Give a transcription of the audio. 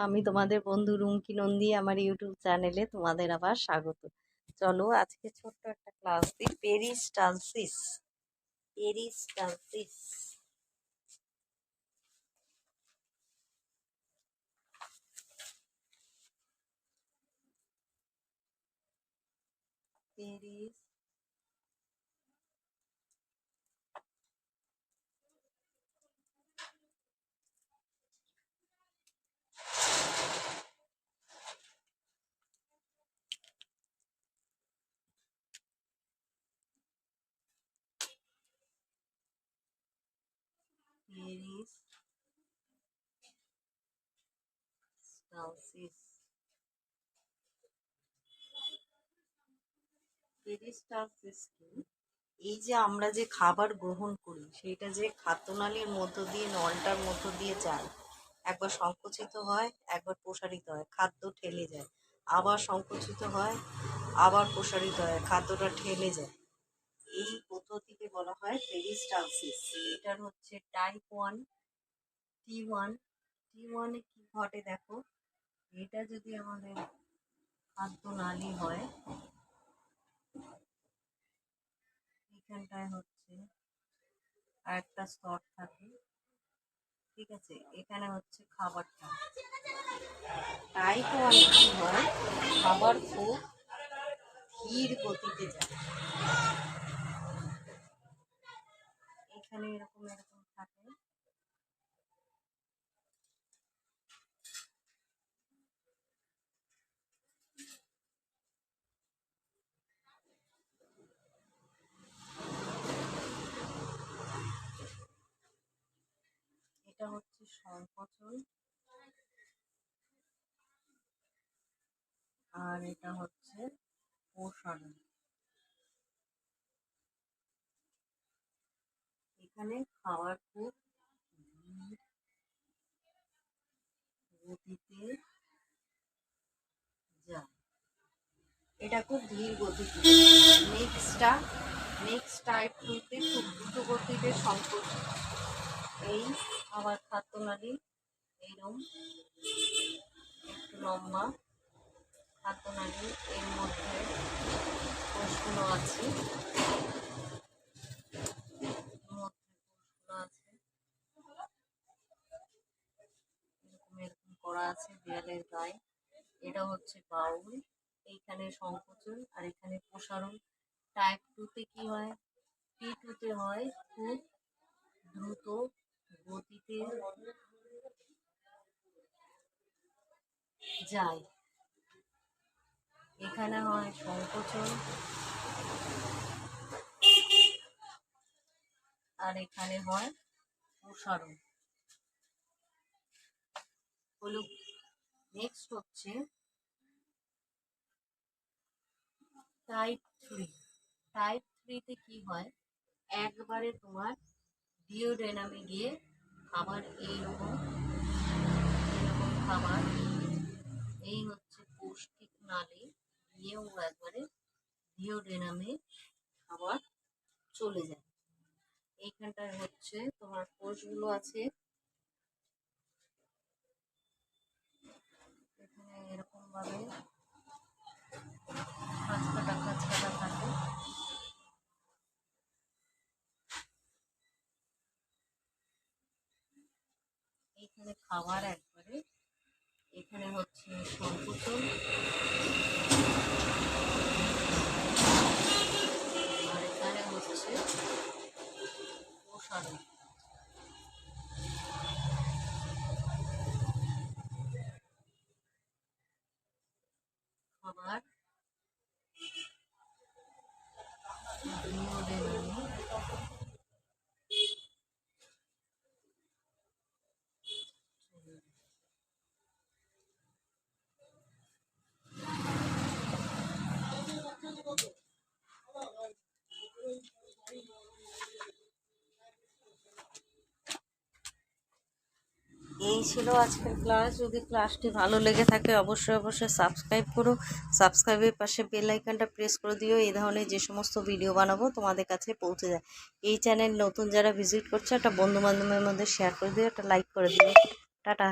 আমি তোমাদের বন্ধু রুমকি নন্দী। আমার ইউটিউব চ্যানেলে তোমাদের আবার স্বাগত। চলো আজকে ছোট্ট একটা ক্লাস দিই। Peristalsis. Peristalsis Paris peristalsis peristalsis কি? এই যে আমরা যে খাবার গ্রহণ করি সেটা যে খাদ্যনালীর মধ্য দিয়ে নলটার মধ্য দিয়ে যায়, একবার সংকুচিত হয় একবার প্রসারিত হয়, খাদ্য ঠেলে যায়, আবার সংকুচিত হয় আবার প্রসারিত হয়, খাদ্যটা ঠেলে যায়। এই পদ্ধতিকে বলা হয় পেরিস্টালসিস। এটার হচ্ছে টাইপ 1, T1। T1-এ কি ঘটে দেখো, এটা যদি আমাদের খাদ্যনালী হয়, এখানটায় হচ্ছে আরেকটা স্তর থাকে, ঠিক আছে, এখানে হচ্ছে খাবারটা। টাইপ 1 কি হয়, খাবার খুব ধীর গতিতে যায়, এখানে এরকম এরকম থাকে। এটা হচ্ছে সংকোচন আর এটা হচ্ছে প্রসারণ। এখানে খাবার খুব ধীর গতিতে যায়, এটা খুব ধীর গতিতে। নেক্সট টাইপ 2-তে খুব দ্রুত গতিতে সংকোচন। এই আবার খাদ্যনালী এইরকম একটু লম্বা খাদ্যনালী, এর মধ্যে কোষগুলো আছে, এরকম এরকম করা আছে দেয়ালের গায়ে। এটা হচ্ছে বাউল, এইখানে সংকোচন আর এখানে প্রসারণ। টাইপ 2-তে কি হয়, T2-তে হয় খুব দ্রুত গতিতে যায়, এখানে হয় সংকোচন আর এখানে হয় প্রসারণ। হলো নেক্সট হচ্ছে টাইপ 3। টাইপ 3-তে কি হয়, একবারে তোমার ডিওডেনামে গিয়ে খাবার এইরকম এরকম খাবার, এই হচ্ছে পৌষ্টিক নালী গিয়েও একবারে ডিওডেনামে খাবার চলে যায়। এইখানটায় হচ্ছে তোমার কোষগুলো আছে, এখানে এরকম ভাবে খাঁচকাটা থাকে। এইখানে খাবার একবারে, এখানে হচ্ছে সংকোচন আর এখানে হচ্ছে প্রসারণ। খাবার ডিওডেনামে এই ছিল আজকের ক্লাস। যদি ক্লাসটি ভালো লেগে থাকে অবশ্যই সাবস্ক্রাইব করো, সাবস্ক্রাইবের পাশে বেল আইকনটা প্রেস করে দিও, এই ধরনের যে সমস্ত ভিডিও বানাবো তোমাদের কাছে পৌঁছে যায়। এই চ্যানেল নতুন যারা ভিজিট করছে একটা বন্ধু বান্ধবের মধ্যে শেয়ার করে দিও, একটা লাইক করে দিও। টাটা।